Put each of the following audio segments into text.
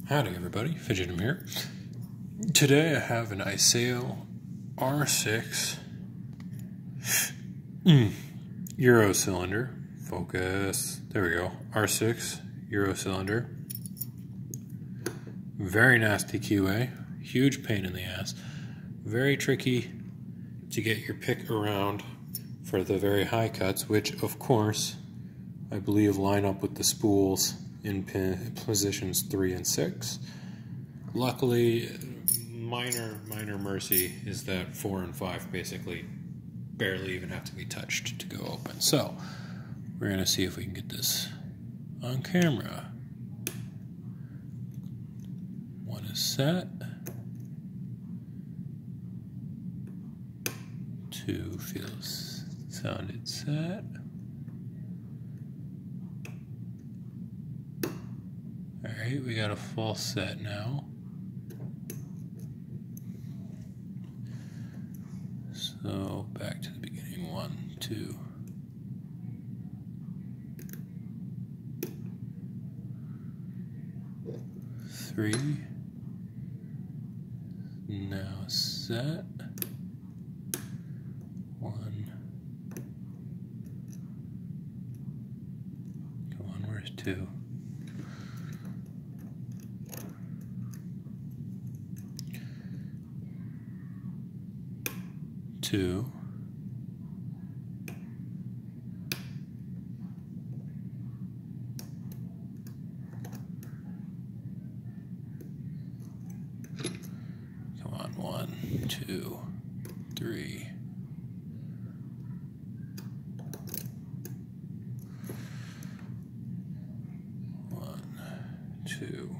Howdy everybody, Fidgetum here. Today I have an ISEO R6 Euro cylinder. Focus. There we go. R6 Euro cylinder. Very nasty QA. Huge pain in the ass. Very tricky to get your pick around for the very high cuts, which of course I believe line up with the spools in positions 3 and 6. Luckily, minor mercy is that 4 and 5 basically barely even have to be touched to go open. So we're going to see if we can get this on camera. One is set. 2 feels sounded set. Alright, we got a false set now. So back to the beginning. 1, 2. Three. Now set. 1. Come on, where's 2? Two. Come on, 1, 2, 3. One, 2.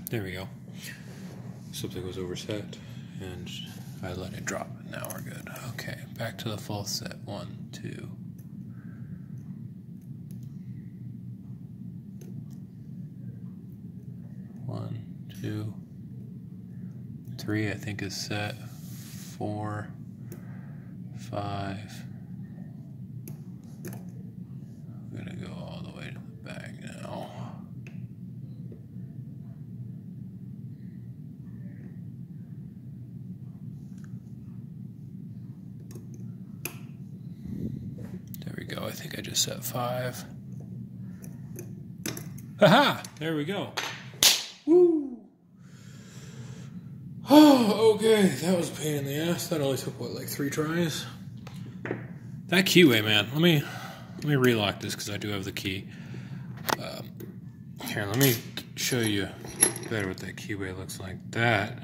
There we go. Something was overset, and I let it drop. Now we're good. Okay, back to the false set. 1, 2. One, 2, 3. I think is set. 4, 5. I'm gonna go all the way to the back now. Go. I think I just set 5. Haha! There we go. Woo! Oh, okay. That was a pain in the ass. That only took, what, like 3 tries? That keyway, man. Let me relock this because I do have the key. Here, let me show you better what that keyway looks like. That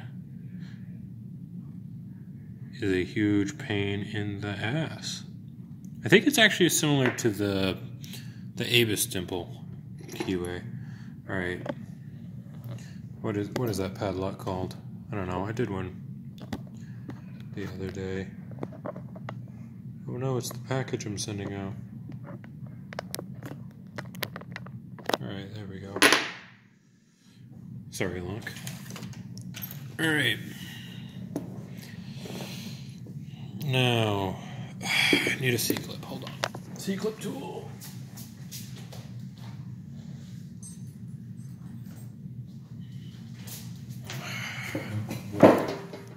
is a huge pain in the ass. I think it's actually similar to the Avis dimple keyway. All right, what is that padlock called? I don't know. I did one the other day. Oh no, it's the package I'm sending out. All right, there we go. Sorry, Lunk. All right, now. I need a C-clip. Hold on. C-clip tool.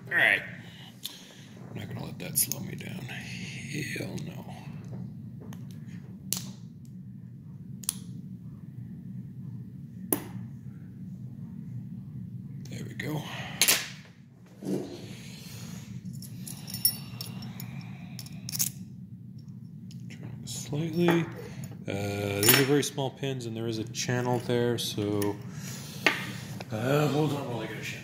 Alright. I'm not going to let that slow me down. Hell no. There we go. Slightly. These are very small pins, and there is a channel there, so hold on while I get a shim.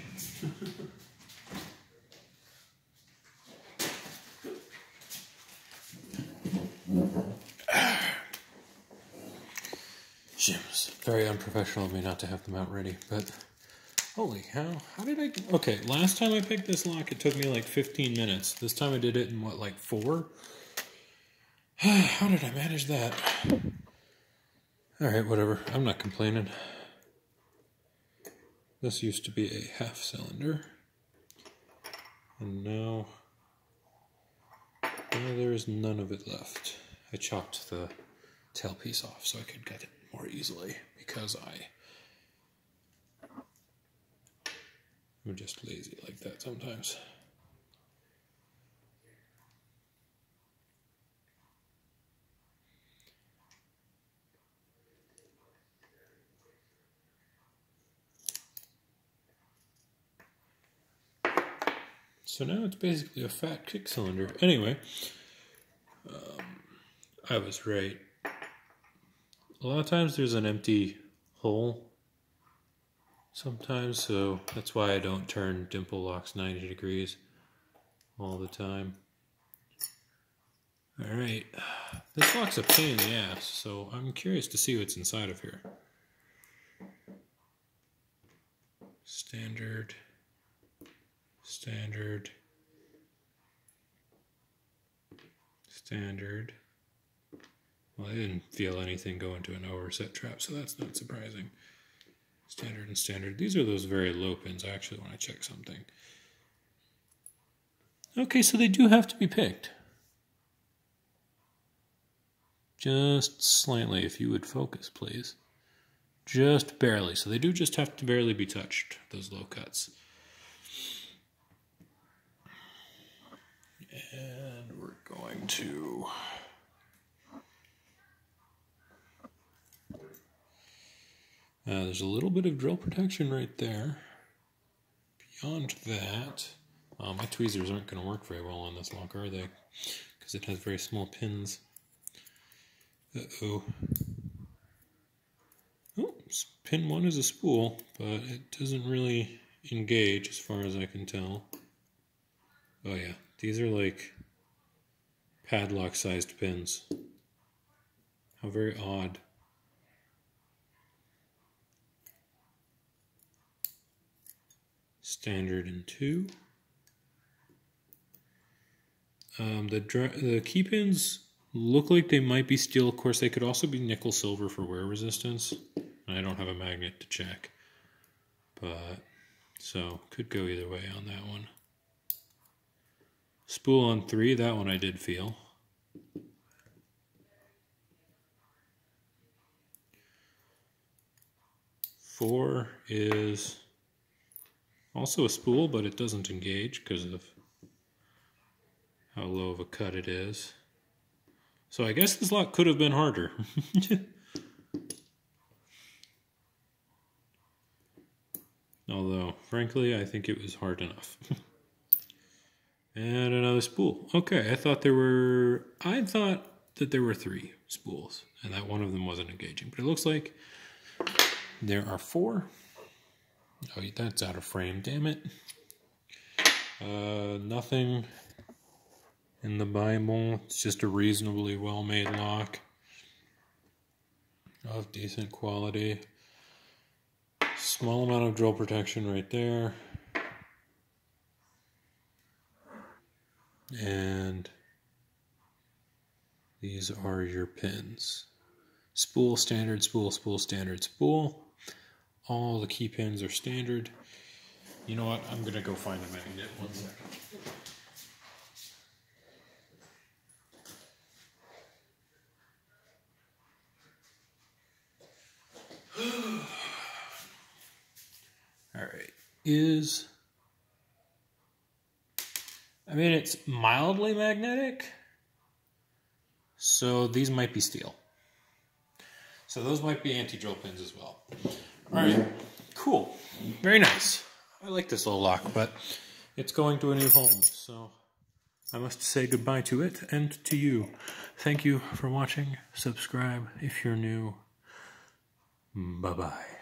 Shims. Very unprofessional of me not to have them out ready, but holy cow, how did I... Okay, last time I picked this lock, it took me like 15 minutes. This time I did it in, what, like 4? How did I manage that? Alright, whatever. I'm not complaining. This used to be a half cylinder, and now there's none of it left. I chopped the tailpiece off so I could get it more easily because I'm just lazy like that sometimes. So now it's basically a fat kick cylinder. Anyway, I was right. A lot of times there's an empty hole sometimes, so that's why I don't turn dimple locks 90 degrees all the time. Alright, this lock's a pain in the ass, so I'm curious to see what's inside of here. Standard. Standard. Standard. Well, I didn't feel anything go into an overset trap, so that's not surprising. Standard and standard. These are those very low pins. I actually want to check something. Okay, so they do have to be picked. Just slightly, if you would focus, please. Just barely. So they do just have to barely be touched, those low cuts. And we're going to... there's a little bit of drill protection right there. Beyond that, my tweezers aren't going to work very well on this lock, are they? Because it has very small pins. Uh-oh. Oh, pin 1 is a spool, but it doesn't really engage as far as I can tell. Oh yeah, these are like padlock-sized pins. How very odd. Standard in 2. The key pins look like they might be steel. Of course, they could also be nickel silver for wear resistance. I don't have a magnet to check, but so could go either way on that one. Spool on 3, that one I did feel. Four is also a spool, but it doesn't engage because of how low of a cut it is. So I guess this lock could have been harder. Although, frankly, I think it was hard enough. And another spool. Okay, I thought that there were 3 spools, and that one of them wasn't engaging. But it looks like there are 4. Oh, that's out of frame, damn it. Nothing in the Bible. It's just a reasonably well-made lock of decent quality. Small amount of drill protection right there. And these are your pins. Spool, standard, spool, spool, standard, spool. All the key pins are standard. You know what? I'm going to go find a magnet. 1 second. Alright. I mean, it's mildly magnetic. So these might be steel. So those might be anti-drill pins as well. Alright, cool. Very nice. I like this little lock, but it's going to a new home, so I must say goodbye to it and to you. Thank you for watching. Subscribe if you're new. Bye-bye.